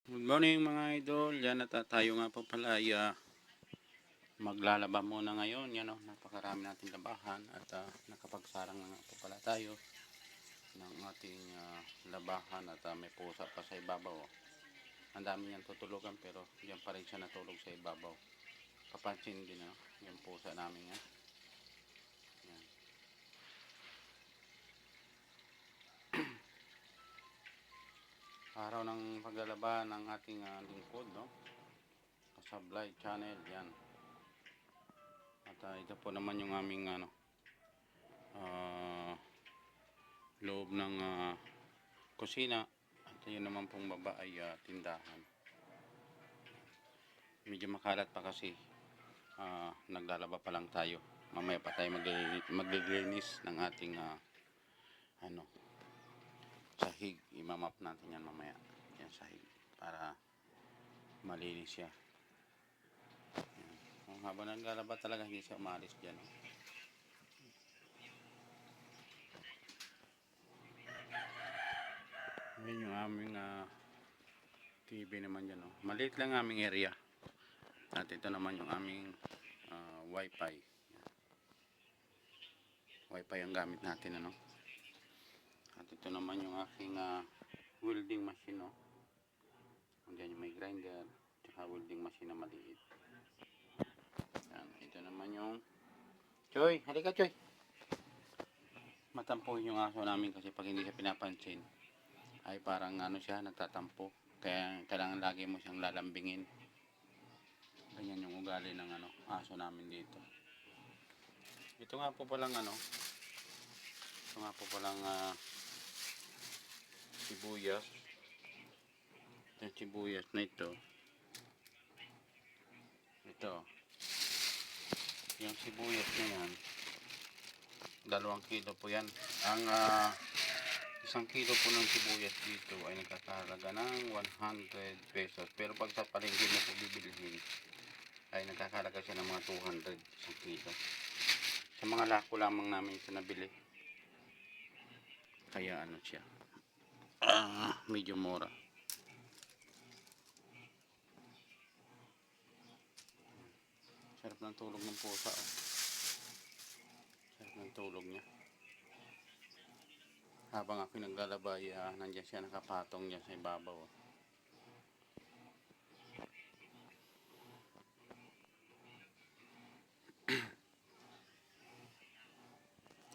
Good morning mga idol. Yan at tayo nga po pala ay maglalaba muna ngayon. Yan o, napakarami nating labahan at nakapagsarang nga po pala tayo ng ating labahan at may pusa pa sa ibabaw. Oh. Ang dami niyang tutulugan pero yan pa rin siya natulog sa ibabaw. Papansin din yung pusa namin yan. Yan. Araw ng paglalaba ng ating lingkod, no? Kasablay channel, yan. At ito po naman yung aming loob ng kusina. At yun naman pong baba ay tindahan. Medyo makalat pa kasi naglalaba pa lang tayo. Mamaya pa tayo maglilinis ng ating sahig. Imamap natin yan mamaya. Yan sahig para malinis siya. Yan. Habang naglalaba talaga hindi siya umalis dyan. Oh. Yan yung aming TV naman dyan. Oh. Maliit lang aming area. At ito naman yung aming wifi. Wifi ang gamit natin. At ito naman yung aking welding machine. Diyan yung may grinder. Tsaka welding machine na maliit. Yan. Ito naman yung Choy, halika Choy. Matampo yung aso namin kasi pag hindi siya pinapansin ay parang siya nagtatampo. Kaya kailangan lagi mo siyang lalambingin. Ganyan yung ugali ng aso namin dito. Ito nga po palang sibuyas. Yung sibuyas na ito. Yung sibuyas na yan, 2 kilo po yan. Ang 1 kilo po ng sibuyas dito ay nagkakahalaga ng 100 pesos. Pero pag sa palengke mo po bibilihin, ay nagkakahalaga siya ng mga 200 1 kilo. Sa mga lako lamang namin ito nabili. Kaya siya. Medyo mura. Sarap ng tulog ng pusa. Oh. Sarap ng tulog niya. Habang ako naglalaba, nandiyan siya nakapatong niya sa ibabaw. Oh.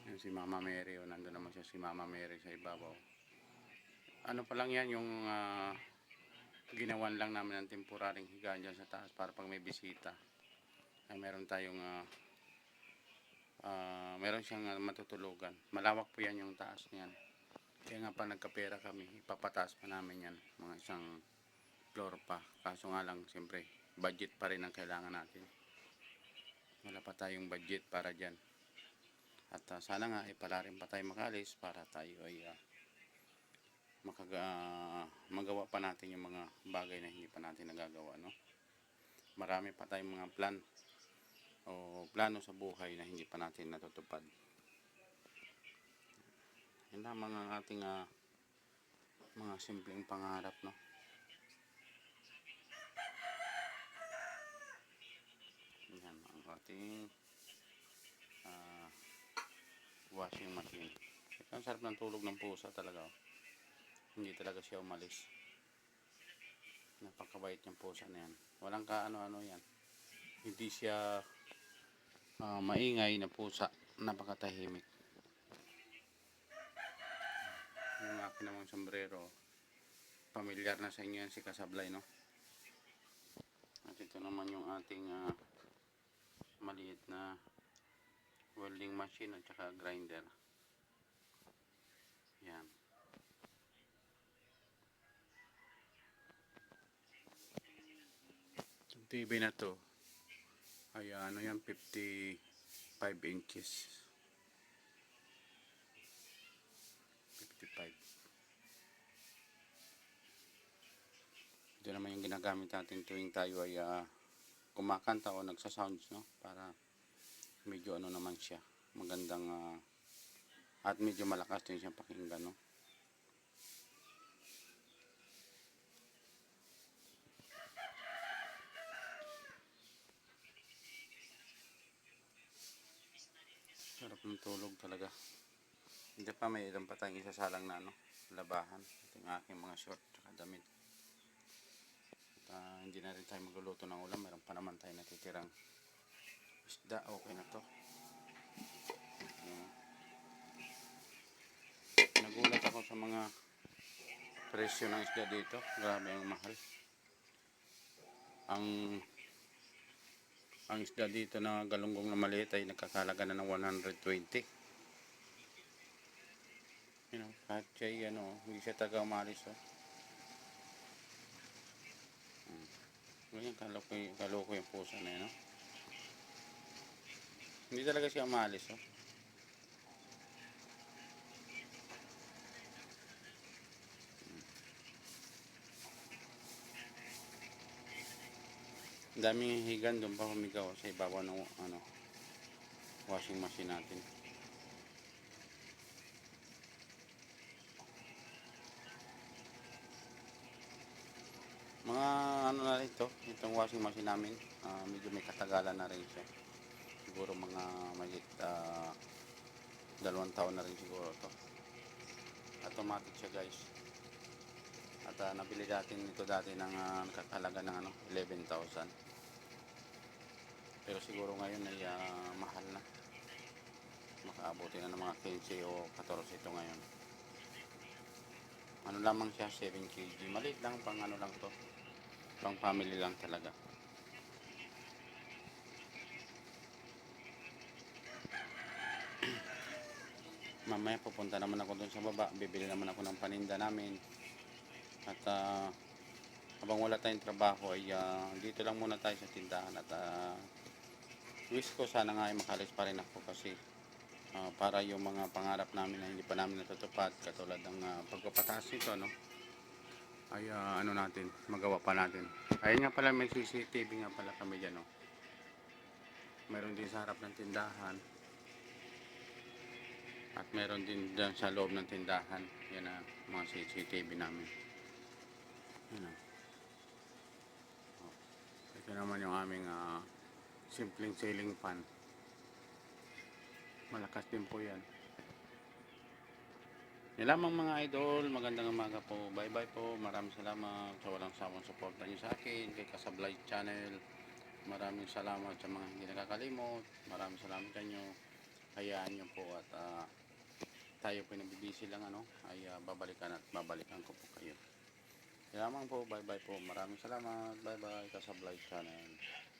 Yan si Mama Mary. Oh. Nandun naman siya si Mama Mary sa ibabaw. Ano pa lang yan yung ginawan lang namin ng temporaring higaan dyan sa taas para pag may bisita ay meron tayong meron siyang matutulugan. Malawak po yan yung taas niyan. Kaya nga pa nagkapera kami, ipapataas pa namin yan, mga isang floor pa. Kaso nga lang siyempre budget pa rin ang kailangan natin. Wala pa tayong budget para dyan. At sana nga pala rin pa tayo makalis para tayo ay magawa pa natin yung mga bagay na hindi pa natin nagagawa, no? Marami pa tayong mga plan o plano sa buhay na hindi pa natin natutupad. Yan lamang ang ating mga simpleng pangarap, no? Yan ang ating washing machine. Ito ang sarap ng tulog ng pusa talaga. Oh. Hindi talaga siya umalis. Napakabait yung pusa na yan. Walang kaano-ano yan. Hindi siya maingay na pusa. Napakatahimik. Yung akin namang sombrero. Pamilyar na sa inyo yan si Kasablay, no? At ito naman yung ating maliit na welding machine at saka grinder. Yan. Yung TV na to ay yan 55 inches. 55. Ito naman yung ginagamit natin tuwing tayo ay kumakanta o nagsasounds, no? Para medyo naman siya. Magandang at medyo malakas din siyang pakinggan, no? Ang tulog talaga. Hindi pa, may ilan pa tayong isasalang na ano, labahan. Ito yung aking mga short at damit. At, hindi na rin tayo magluluto ng ulam. Meron pa naman tayo natitirang isda. Okay na to. Nagulat ako sa mga presyo ng isda dito. Grabe ang mahal. Ang isda dito na galunggong na maliit ay nagkakalaga na ng 120. Kahit siya hindi siya taga umalis. Ganyan kaloko yung pusa na yun. Hindi talaga siya umalis. Daming higan doon pa humigaw sa ibabaw ng washing machine natin. Mga na rin itong washing machine namin, medyo may katagalan na rin siya. Siguro mga mayit 2 taon na rin siguro to. Automatic siya, guys. At nabili natin ito dati ng nakakalaga ng 11,000. Pero siguro ngayon ay mahal na. Makaabuti na ng mga 15 o 14 ito ngayon. Ano lamang siya, 7 kg. Maliit lang, pang ano lang to. Pang family lang talaga. Mamaya pupunta naman ako dun sa baba. Bibili naman ako ng paninda namin. At habang wala tayong trabaho ay dito lang muna tayo sa tindahan. At wish ko sana nga ay makalis pa rin ako kasi para yung mga pangarap namin na hindi pa namin natutupad, katulad ng pagpapataas nito, ay natin, magawa pa natin. Ayun nga pala, may CCTV nga pala kami dyan. Meron din sa harap ng tindahan at meron din dyan sa loob ng tindahan. Yan ang mga CCTV namin. Yan. Ito naman yung aming simpleng ceiling fan. Malakas din po yan. Yan lamang mga idol, magandang umaga po. Bye bye po, maraming salamat sa walang sawang suporta niyo sa akin, kay Kasablay Channel. Maraming salamat sa mga hindi nakakalimot. Maraming salamat sa inyo. Hayaan nyo po at tayo po nabibisi lang ay babalikan at babalikan ko po kayo. Yan lamang po, bye bye po. Maraming salamat. Bye bye, Kasablay Channel.